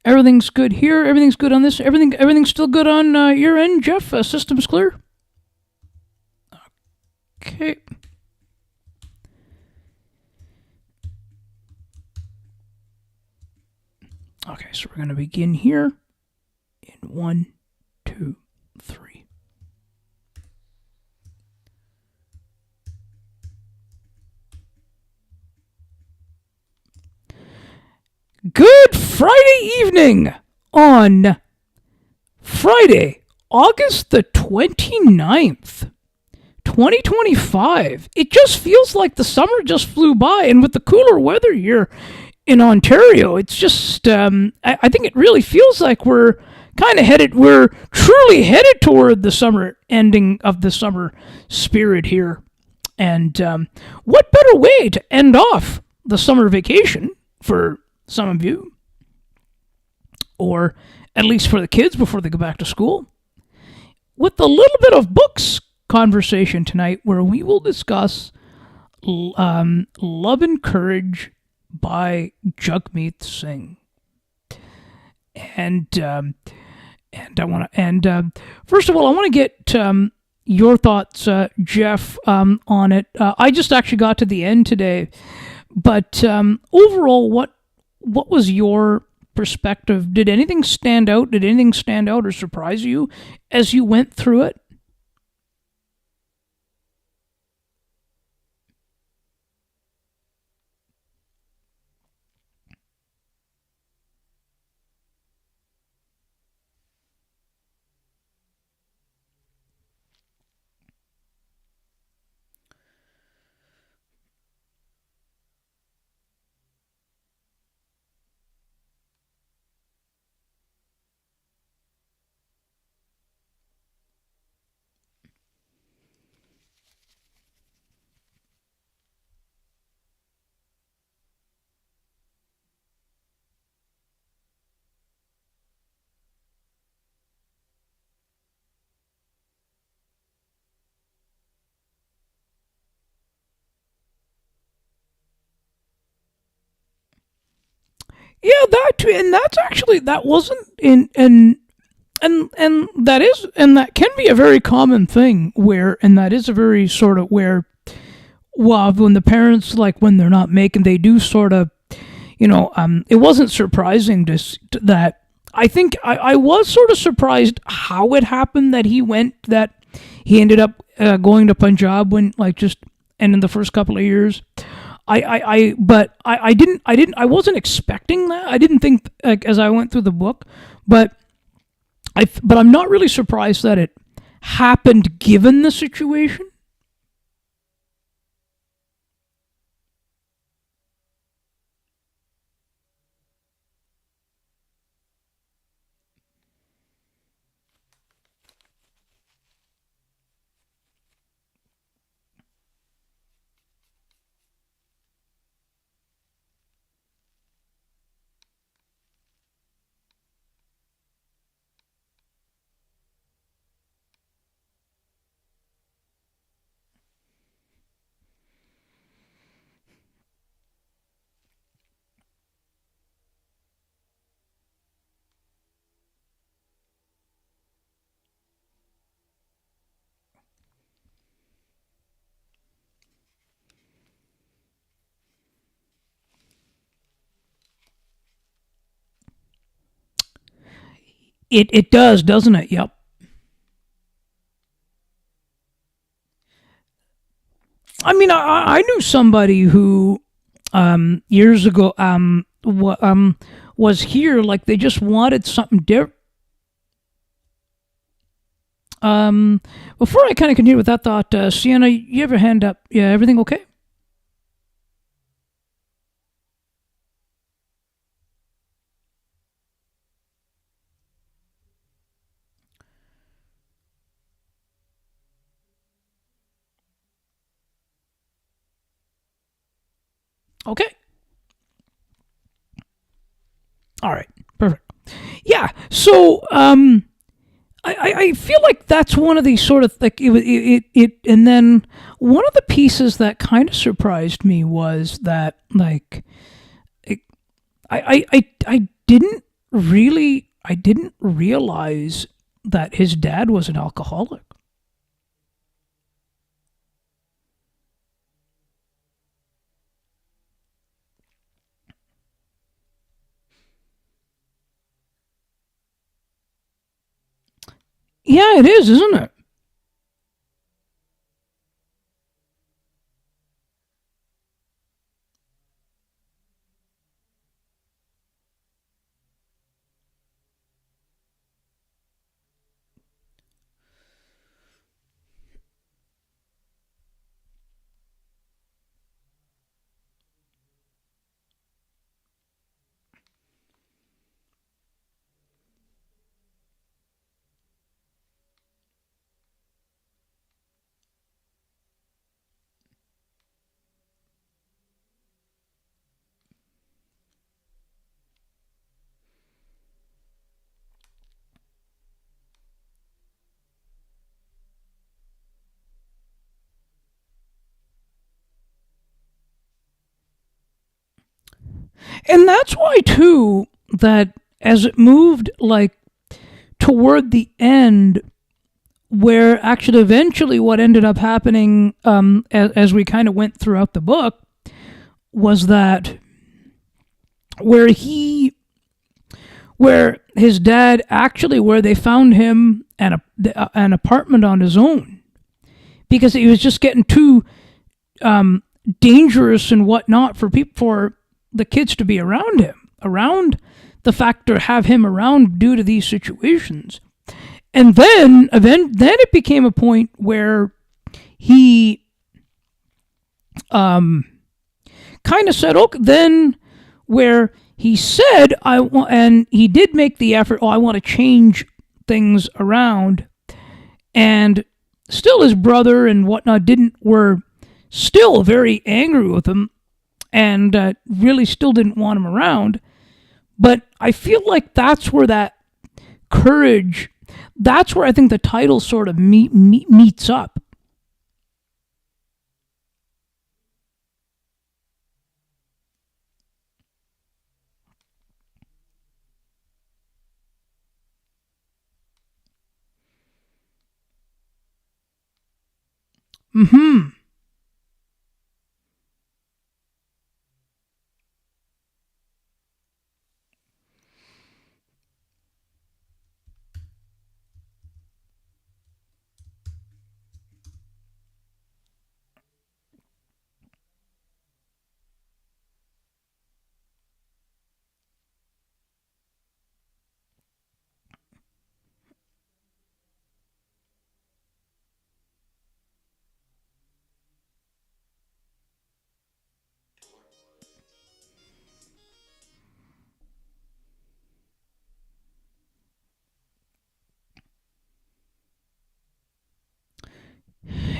Everything's good here. Everything's good on this. Everything's still good on your end, Jeff. System's clear. Okay. Okay, so we're going to begin here in 1, 2, 3. Good Friday evening on Friday, August the 29th, 2025. It just feels like the summer just flew by, and with the cooler weather here in Ontario, it's just, I think it really feels like we're truly headed toward the summer, ending of the summer spirit here. And what better way to end off the summer vacation for some of you, or at least for the kids before they go back to school, with a little bit of books conversation tonight, where we will discuss Love and Courage by Jagmeet Singh. And I want to, first of all, I want to get your thoughts, Jeff, on it. I just actually got to the end today, but overall, what was your perspective? Did anything stand out? Did anything stand out or surprise you as you went through it? Yeah, that wasn't in and that can be a very common thing, where, and that is a very sort of where, well, when the parents, like, when they're not making, they do sort of, it wasn't surprising that. I think I was sort of surprised how it happened that he ended up going to Punjab when, like, just, and in the first couple of years. I wasn't expecting that. I didn't think, like, as I went through the book, but I'm not really surprised that it happened given the situation. It does, doesn't it? Yep. I mean, I knew somebody who years ago was here, like, they just wanted something different. Before I kind of continue with that thought, Sienna, you have your hand up. Yeah, everything okay? Okay. All right. Perfect. Yeah. So, I feel like that's one of these sort of, like, and then one of the pieces that kind of surprised me was that, like, it, I didn't I didn't realize that his dad was an alcoholic. Yeah, it is, isn't it? And that's why too that as it moved like toward the end, where actually eventually what ended up happening, as we kind of went throughout the book, was that where he where his dad actually where they found him an apartment on his own because he was just getting too dangerous and whatnot for people for the kids to be around him, around the fact to have him around due to these situations. And then it became a point where he kind of said, okay, then where he said, I want, and he did make the effort, oh, I want to change things around. And still his brother and whatnot were still very angry with him and really still didn't want him around. But I feel like that's where that courage, that's where I think the title sort of meets up. Hmm.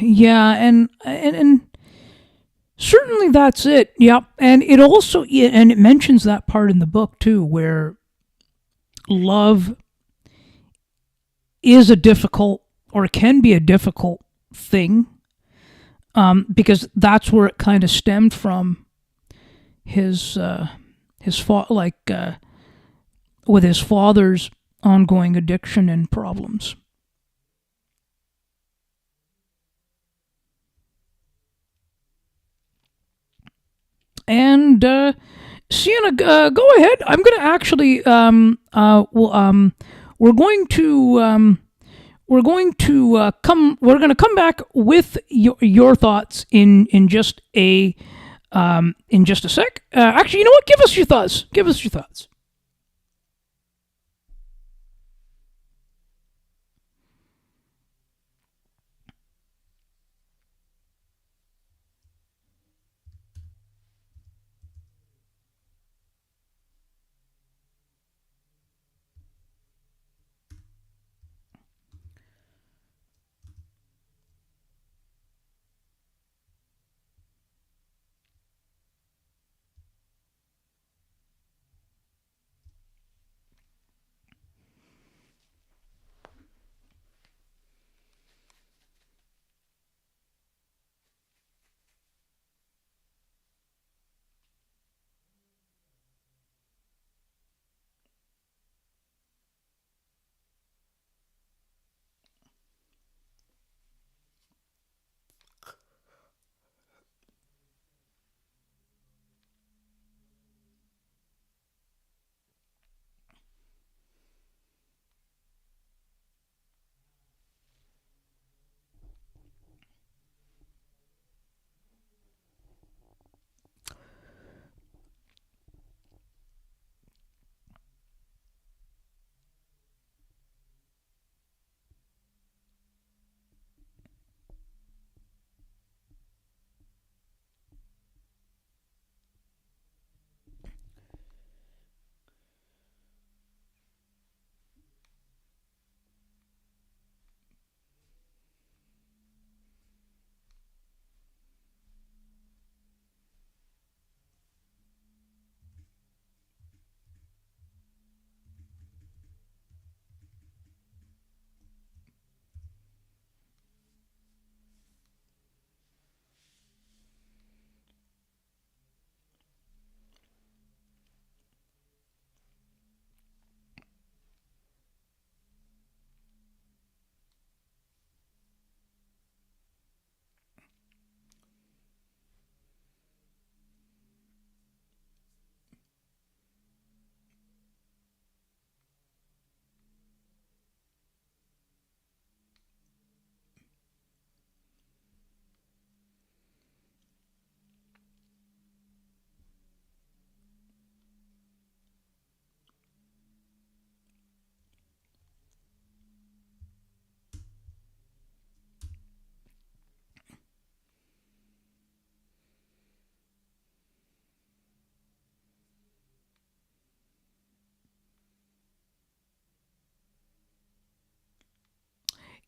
Yeah, and certainly that's it. Yep. And it also, yeah, and it mentions that part in the book too, where love is a difficult or can be a difficult thing, because that's where it kind of stemmed from his like with his father's ongoing addiction and problems. And Sienna, go ahead. I'm going to actually we're going to we're going to come back with your thoughts in just a sec. Actually, you know what? Give us your thoughts. Give us your thoughts.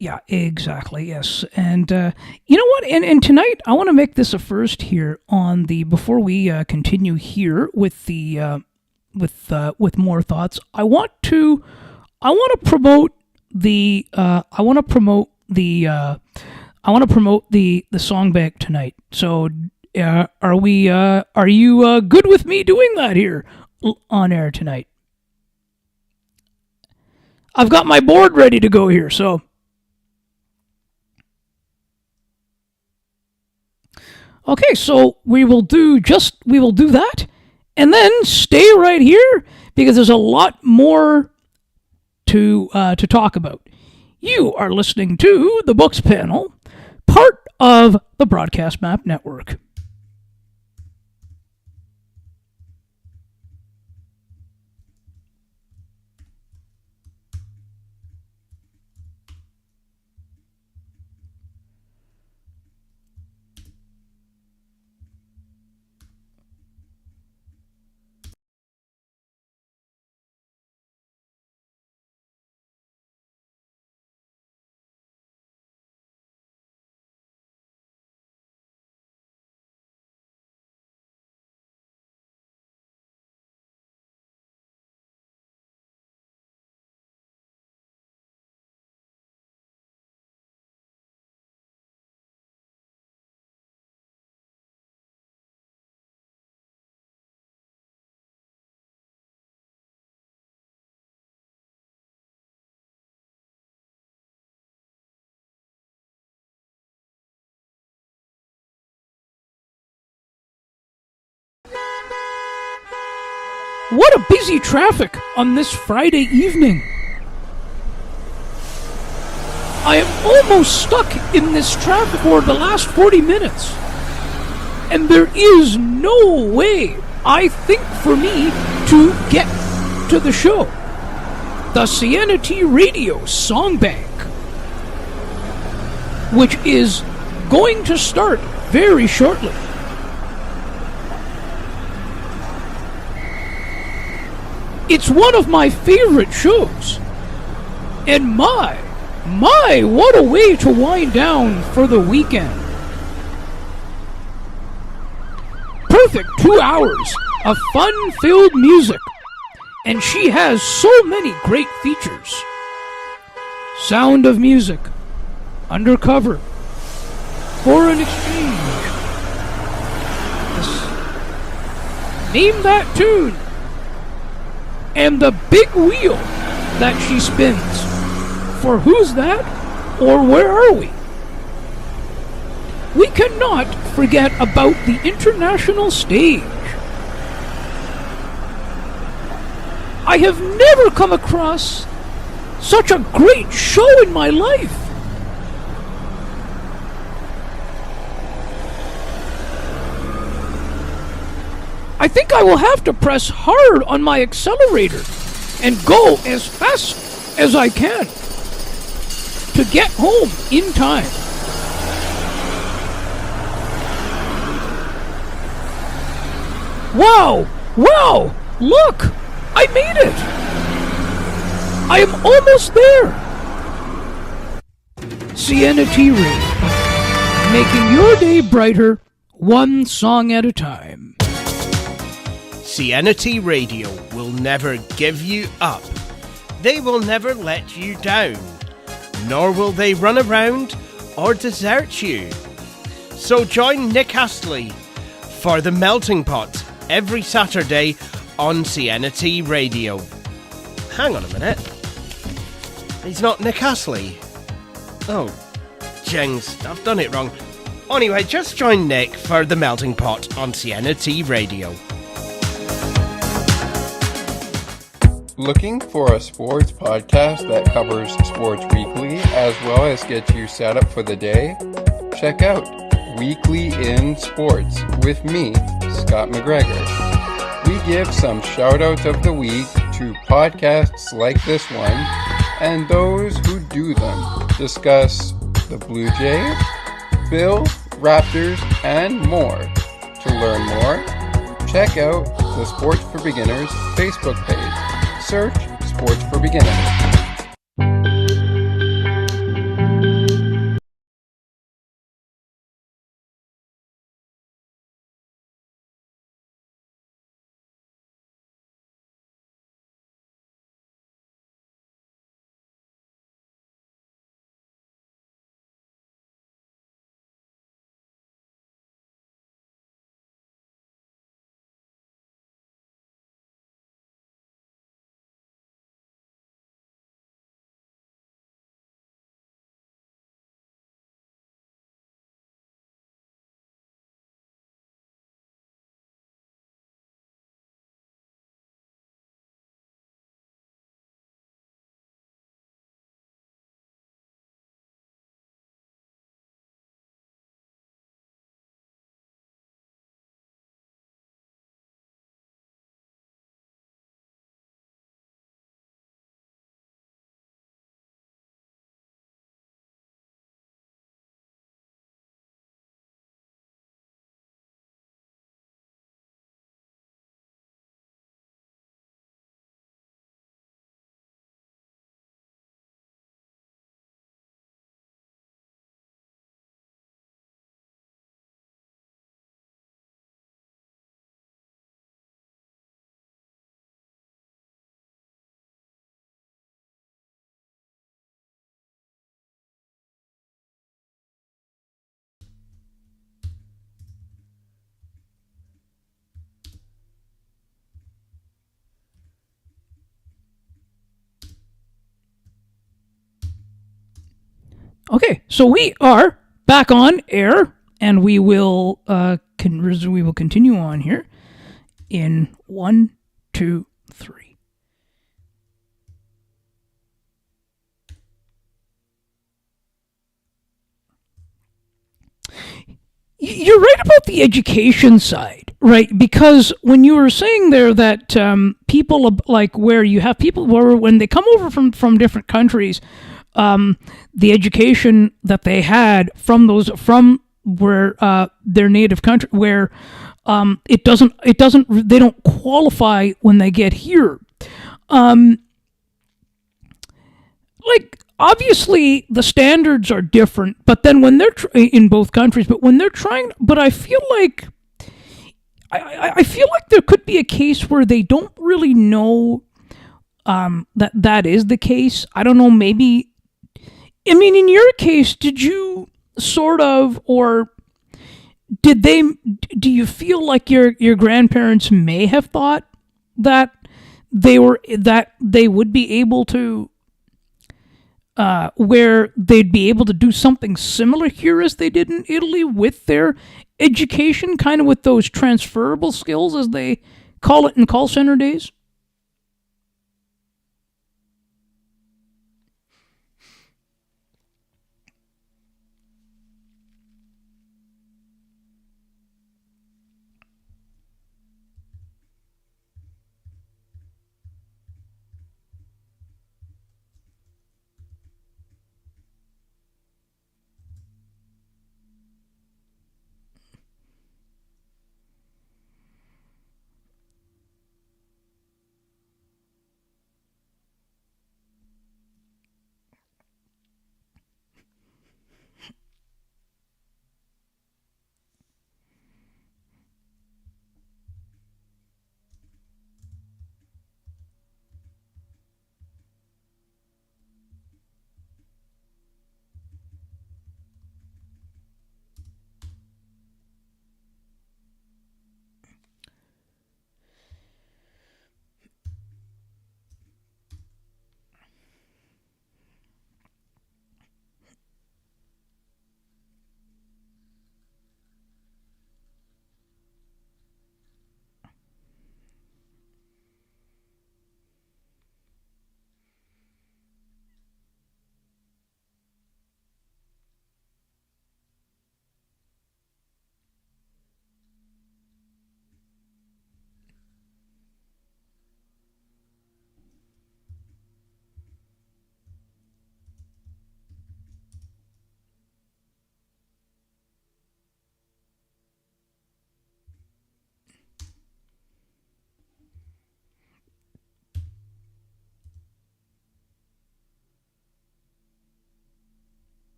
Yeah, exactly. Yes, and you know what? And tonight I want to make this a first here on the before we continue here with the with more thoughts. I want to promote the I want to promote the I want to promote the song bank tonight. So are you good with me doing that here on air tonight? I've got my board ready to go here. So okay, so we will do that, and then stay right here because there's a lot more to talk about. You are listening to the Books Panel, part of the Broadcast Map Network. What a busy traffic on this Friday evening. I am almost stuck in this traffic for the last 40 minutes. And there is no way, I think, for me to get to the show. The CNT Radio Song Bank, which is going to start very shortly. It's one of my favorite shows. And my, what a way to wind down for the weekend. Perfect 2 hours of fun-filled music. And she has so many great features. Sound of Music, Undercover, Foreign Exchange. Name that tune. And the big wheel that she spins for Who's That or Where Are We? We cannot forget about the international stage. I have never come across such a great show in my life. I think I will have to press hard on my accelerator and go as fast as I can to get home in time. Wow! Wow! Look! I made it! I am almost there! CNT Radio, making your day brighter, one song at a time. CNT Radio will never give you up. They will never let you down. Nor will they run around or desert you. So join Nick Astley for The Melting Pot every Saturday on CNT Radio. Hang on a minute. He's not Nick Astley. Oh, jings, I've done it wrong. Anyway, just join Nick for The Melting Pot on CNT Radio. Looking for a sports podcast that covers sports weekly as well as gets you set up for the day? Check out Weekly in Sports with me, Scott McGregor. We give some shout-outs of the week to podcasts like this one and those who do them. Discuss the Blue Jays, Bill, Raptors, and more. To learn more, check out the Sports for Beginners Facebook page. Search Sports for Beginners. Okay, so we are back on air, and we will we will continue on here in 1, 2, 3. You're right about the education side, right? Because when you were saying there that people like where you have people where when they come over from different countries, the education that they had from where their native country where it doesn't they don't qualify when they get here. Like obviously the standards are different, but then when they're in both countries, but when they're trying, but I feel like I feel like there could be a case where they don't really know that is the case. I don't know. Maybe I mean in your case, did you sort of or did they? Do you feel like your grandparents may have thought that they would be able to where they'd be able to do something similar here as they did in Italy with their education, kind of with those transferable skills as they call it in call center days?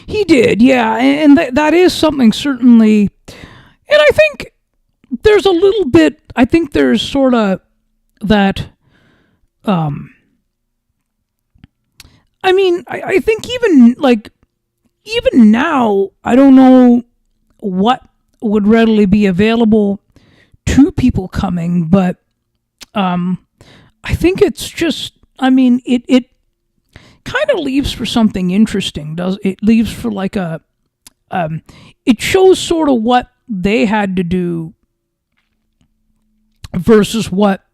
He did, yeah, and that is something certainly. And I think there's a little bit. I think there's sort of that I mean, I think even like even now, I don't know what would readily be available to people coming, but I think it's just. I mean, it kind of leaves for something interesting. Does it leaves for like a it shows sort of what they had to do versus what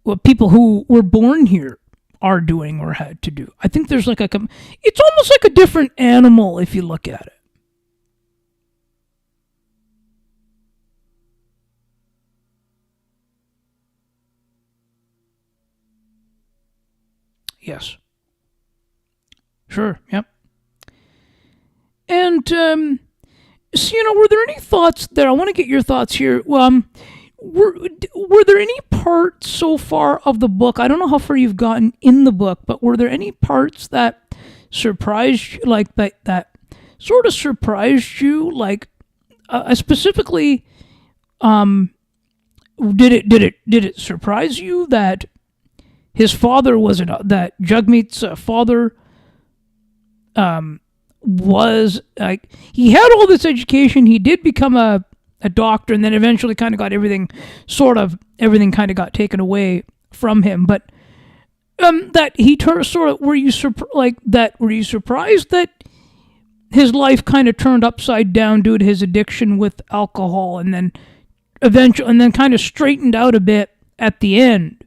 what people who were born here are doing or had to do. I think there's like it's almost like a different animal if you look at it. Yes, sure, yep. And so were there any thoughts there? I want to get your thoughts here. Were were there any parts so far of the book? I don't know how far you've gotten in the book, but were there any parts that surprised you, like that sort of surprised you, like specifically? Did it surprise you that his father was that Jagmeet's father was like he had all this education. He did become a doctor, and then eventually kind of got everything kind of got taken away from him. But that he turned sort of were you surprised that his life kind of turned upside down due to his addiction with alcohol, and then eventually and then kind of straightened out a bit at the end?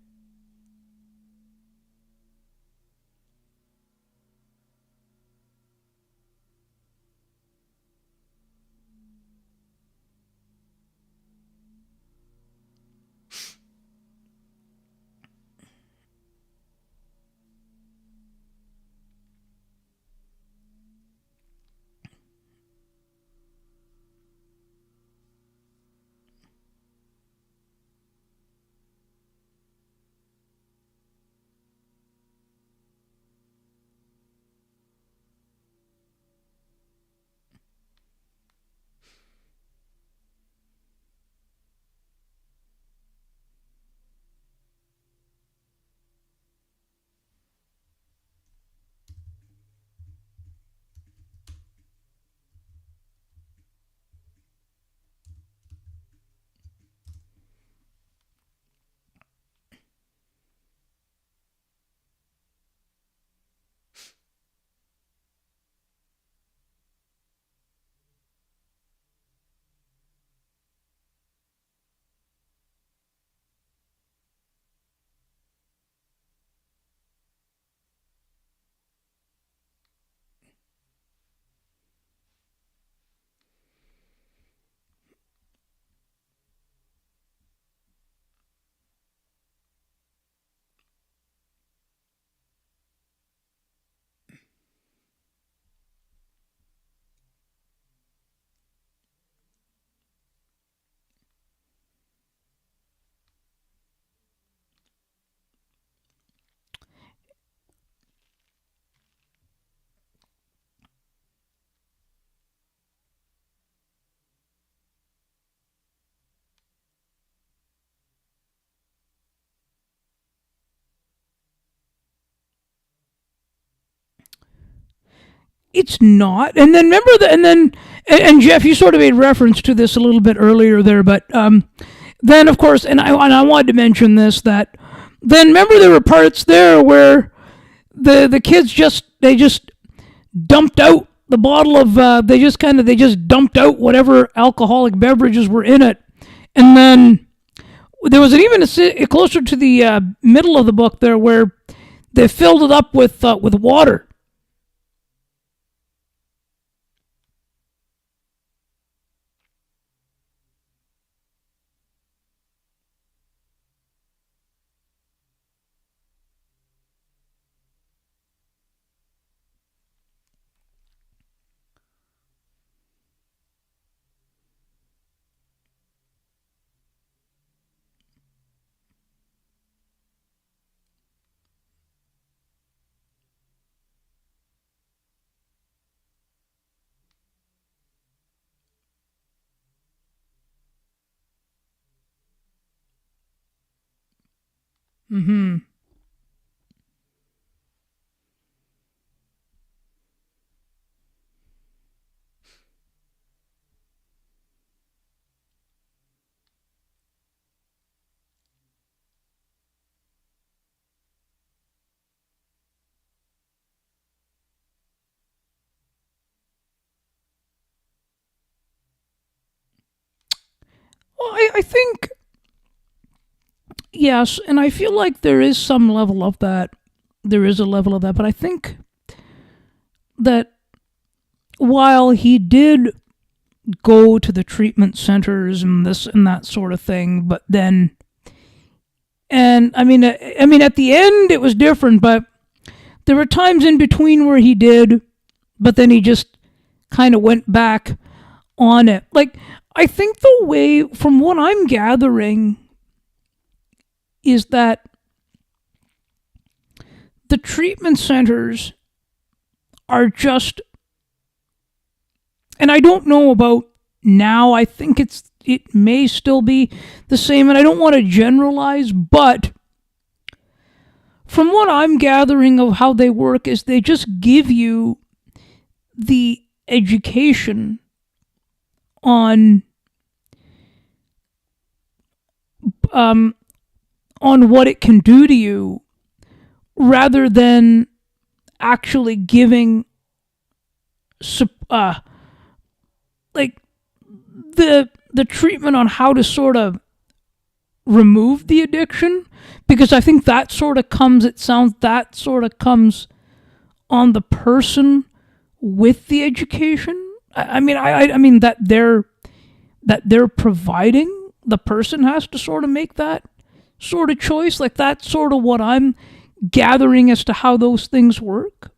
It's not. And then remember that, and Jeff, you sort of made reference to this a little bit earlier there, but then of course, and I wanted to mention this that then remember there were parts there where the kids just dumped out the bottle of they just dumped out whatever alcoholic beverages were in it, and then there was even closer to the middle of the book there where they filled it up with water. I think yes, and I feel like there is some level of that. There is a level of that, but I think that while he did go to the treatment centers and this and that sort of thing, but then, and I mean, at the end it was different, but there were times in between where he did, but then he just kind of went back on it. Like, I think the way, from what I'm gathering, is that the treatment centers are just, and I don't know about now, I think it may still be the same, and I don't want to generalize, but from what I'm gathering of how they work is they just give you the education on on what it can do to you, rather than actually giving like the treatment on how to sort of remove the addiction, because I think that sort of comes, it sounds, that sort of comes on the person with the education. I mean that they're providing, the person has to sort of make that sort of choice. Like, that's sort of what I'm gathering as to how those things work.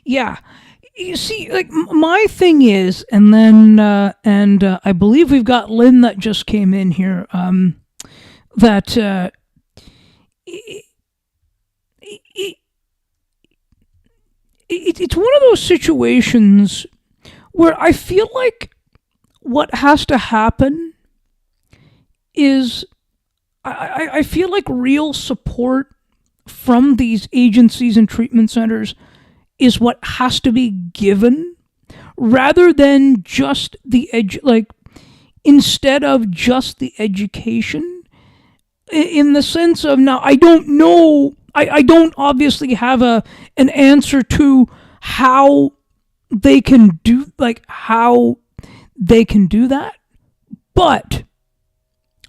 Yeah. You see, like, my thing is, and then, I believe we've got Lynn that just came in here, that, it, it, it's one of those situations where I feel like what has to happen is, I feel like real support from these agencies and treatment centers is what has to be given, rather than just the instead of just the education, in the sense of, now I don't know, I don't obviously have an answer to how they can do, how they can do that, but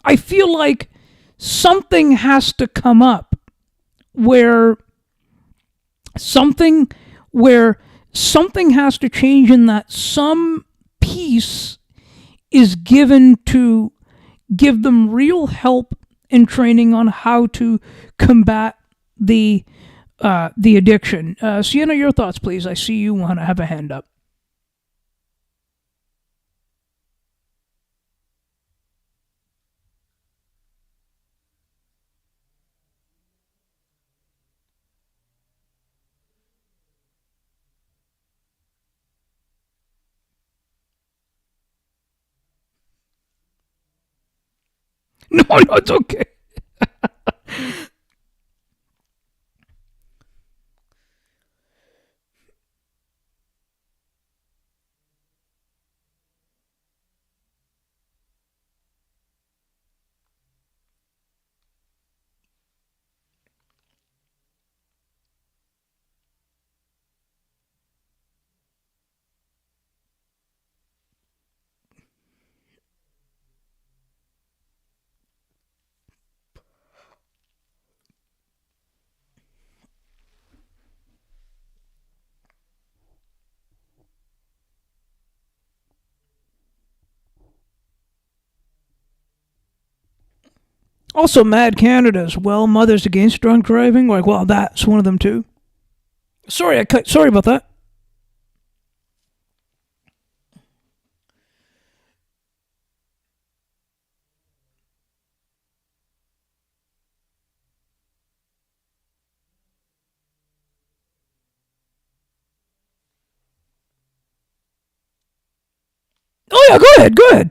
I feel like something has to come up where something has to change, in that some piece is given to give them real help and training on how to combat the addiction. Sienna, your thoughts, please. I see you want to have a hand up. No, no, it's okay. Also, Mad Canada as well. Mothers Against Drunk Driving. Like, well, that's one of them too. Sorry, I cut. Sorry about that. Oh yeah, go ahead. Go ahead.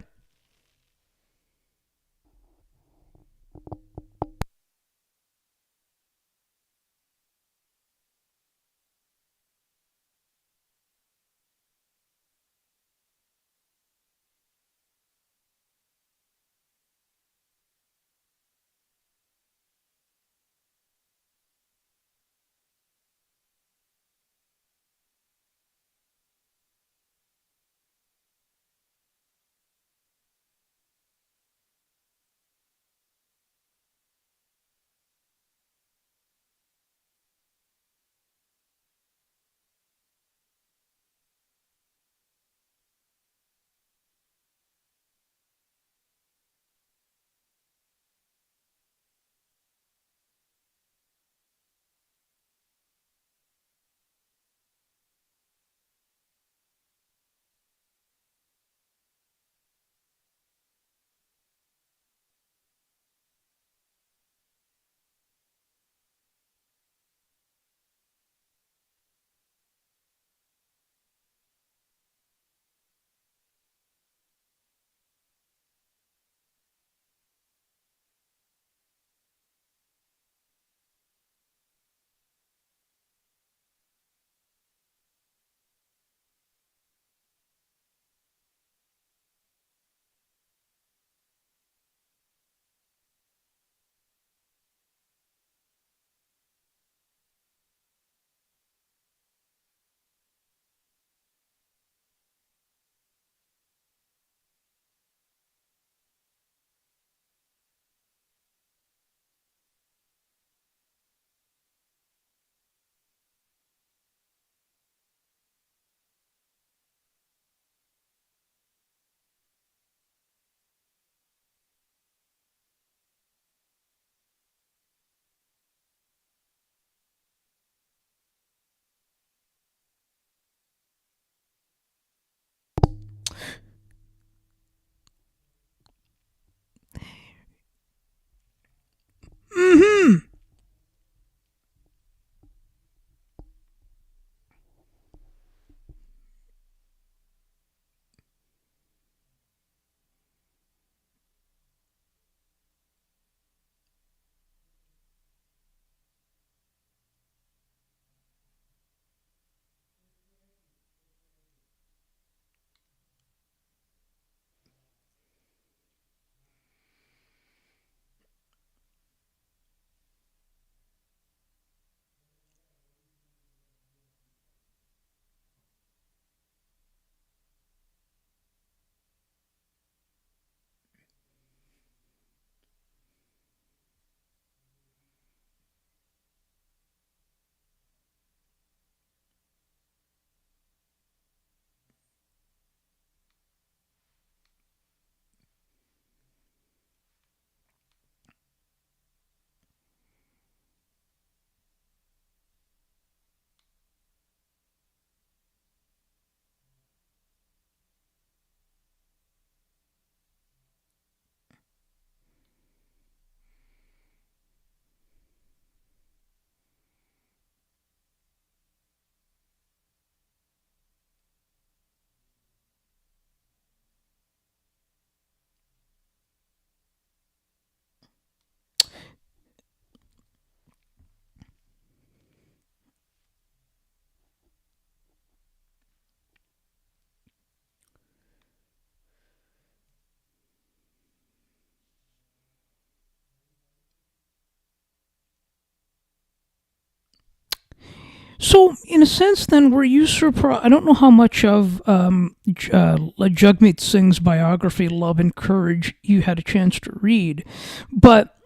So, in a sense, then, were you surprised? I don't know how much of Jagmeet Singh's biography, Love and Courage, you had a chance to read, but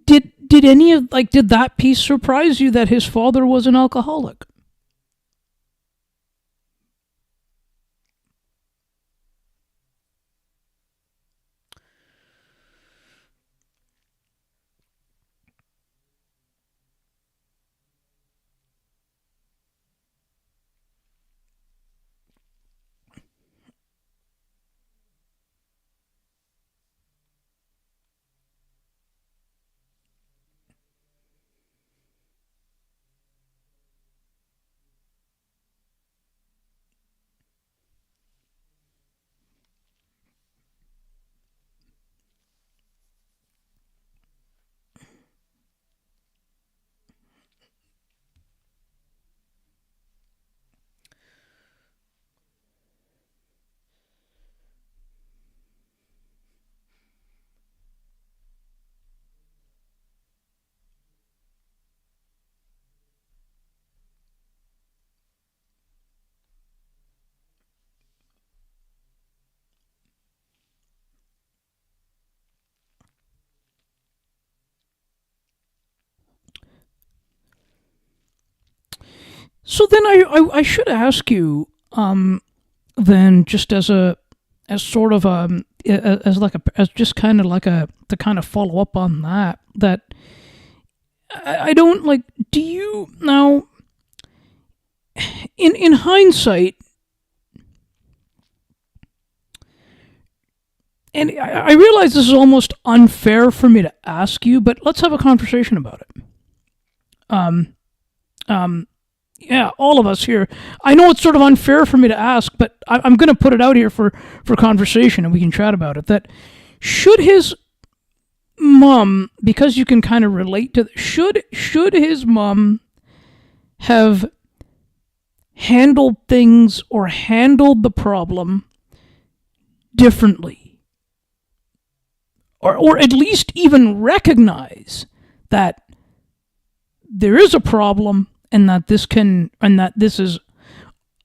did any of did that piece surprise you that his father was an alcoholic? So then I should ask you, then, just as sort of as like a as just kind of like a to kind of follow up on that I don't like, do you now, in hindsight, and I realize this is almost unfair for me to ask you, but let's have a conversation about it. Um, um, yeah, all of us here. I know it's sort of unfair for me to ask, but I'm going to put it out here for conversation, and we can chat about it. That should his mom, because you can kind of relate to, should his mom have handled things or handled the problem differently, or at least even recognize that there is a problem, and that this is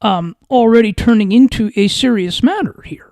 already turning into a serious matter here.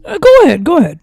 Go ahead. Go ahead.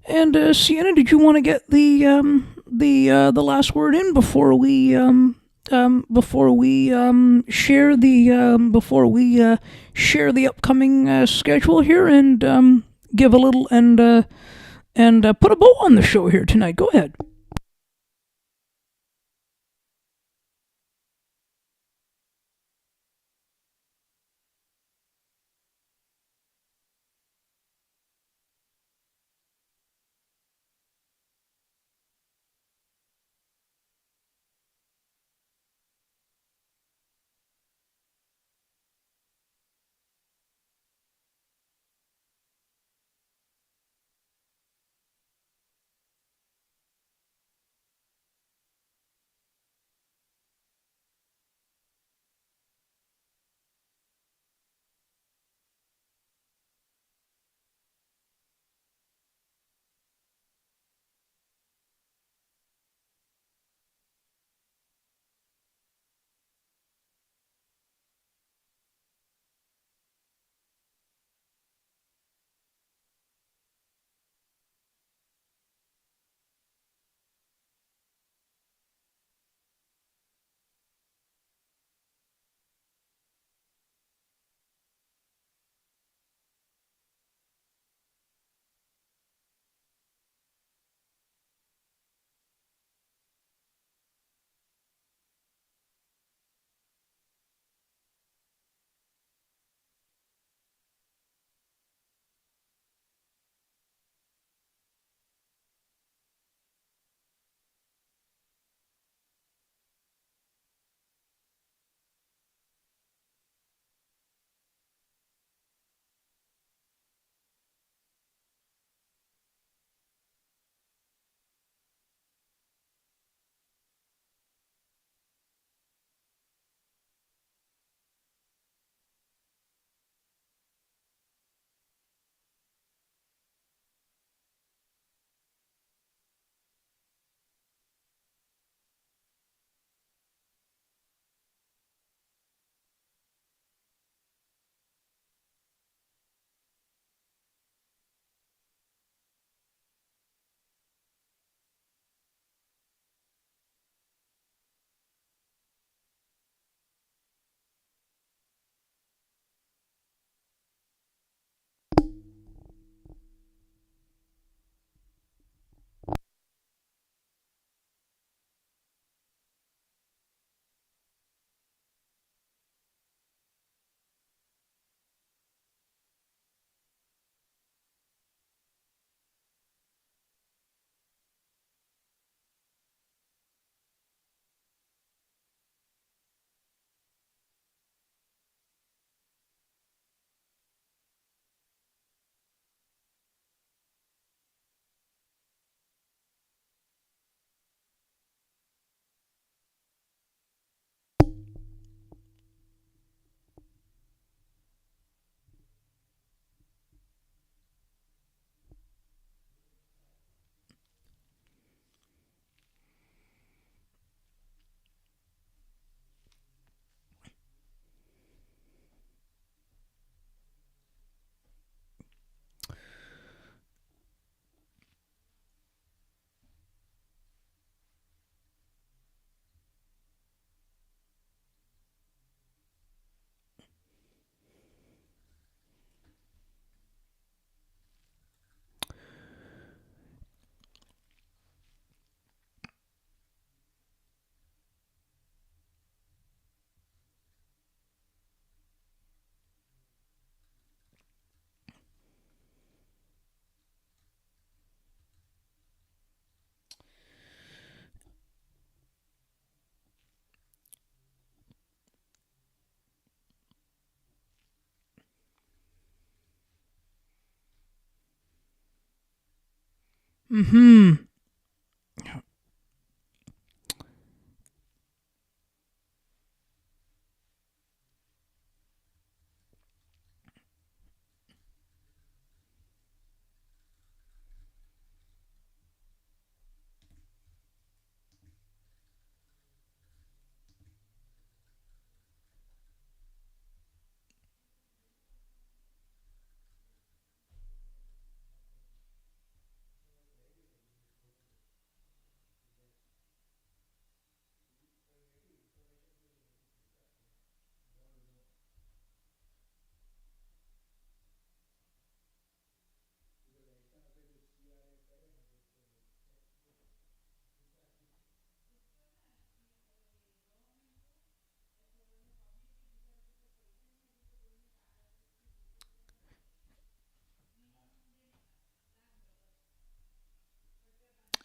And Sienna, did you want to get the last word in before we share the upcoming schedule here and give a little and put a bow on the show here tonight? Go ahead. Hmm.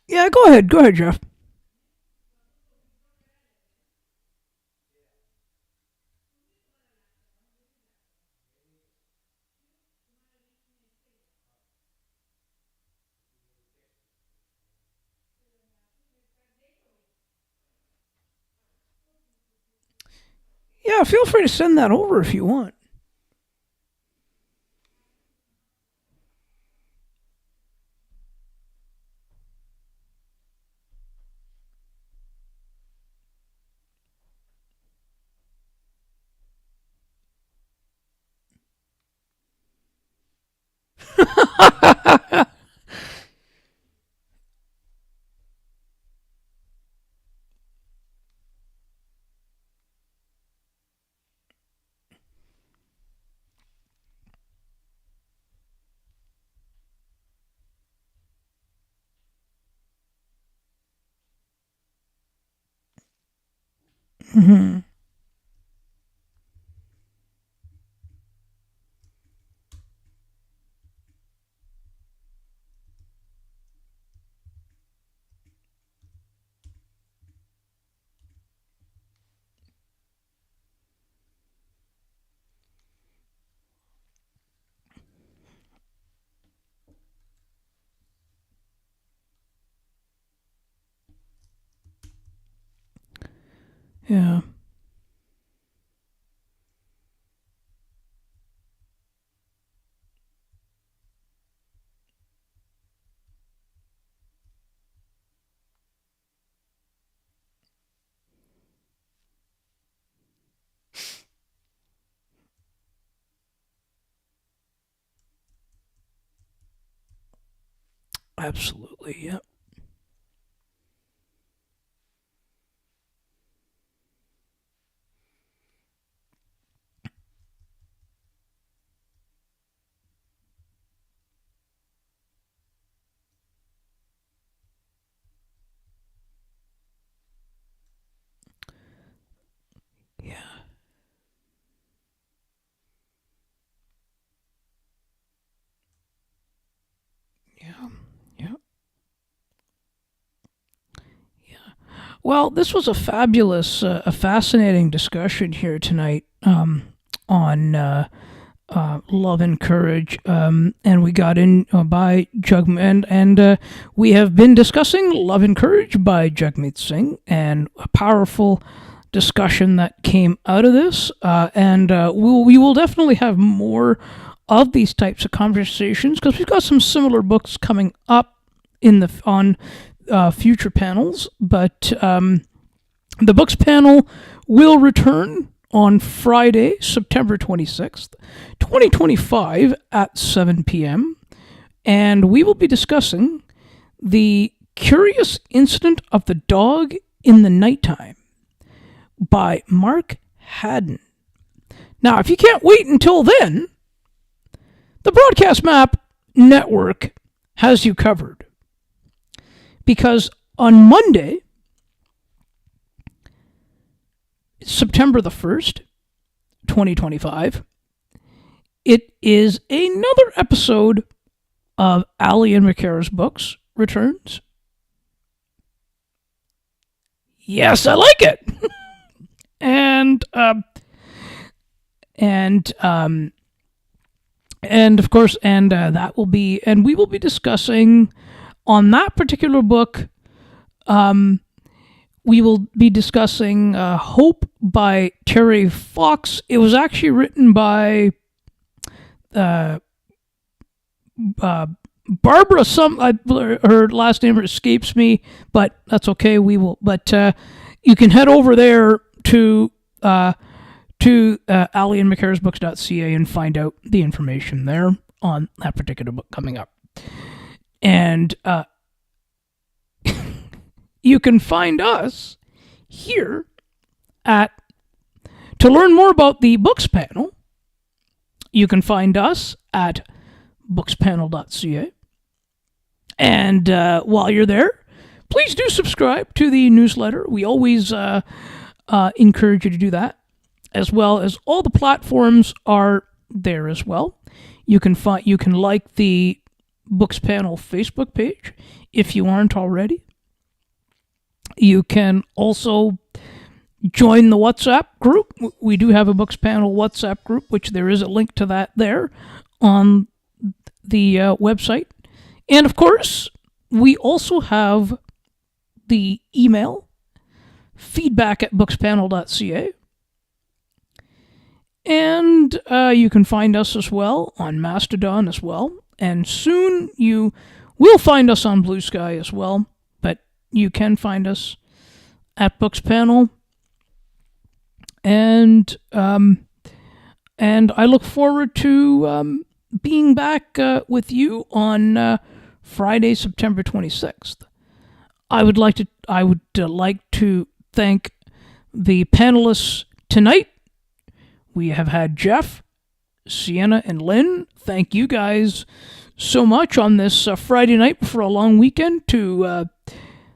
Yeah, go ahead. Go ahead, Jeff. Yeah, feel free to send that over if you want. Hmm. Yeah. Absolutely. Yeah. Yeah. Yeah. Yeah. Well, this was a fabulous, a fascinating discussion here tonight on Love and Courage, and we got in by Jagmeet, and we have been discussing Love and Courage by Jagmeet Singh, and a powerful discussion that came out of this, and we will definitely have more of these types of conversations because we've got some similar books coming up in the on future panels, but the books panel will return on Friday, September 26th, 2025 at 7 p.m. And we will be discussing The Curious Incident of the Dog in the Nighttime by Mark Haddon. Now, if you can't wait until then, the Broadcast Map Network has you covered. Because on Monday, September the 1st, 2025, it is another episode of Ali and McCara's Books returns. Yes, I like it. and and and of course, and that will be, and we will be discussing on that particular book, we will be discussing Hope by Terry Fox. It was actually written by Barbara. Her last name escapes me, but that's okay. We will. But you can head over there to alienmccarrisbooks.ca and find out the information there on that particular book coming up. And you can find us here to learn more about the books panel. You can find us at bookspanel.ca. And while you're there, please do subscribe to the newsletter. We always encourage you to do that, as well as all the platforms are there as well. You can like the Books Panel Facebook page if you aren't already. You can also join the WhatsApp group. We do have a Books Panel WhatsApp group, which there is a link to that there on the website. And of course, we also have the email feedback@bookspanel.ca. And you can find us as well on Mastodon as well. And soon you will find us on Blue Sky as well. But you can find us at Books Panel. And I look forward to being back with you on Friday, September 26th. I would like to thank the panelists tonight. We have had Jeff, Sienna, and Lynn. Thank you guys so much on this Friday night before a long weekend to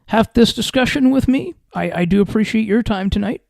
have this discussion with me. I do appreciate your time tonight.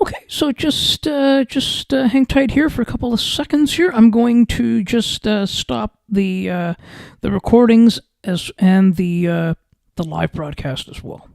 Okay, so just hang tight here for a couple of seconds here. I'm going to just stop the recordings and the live broadcast as well.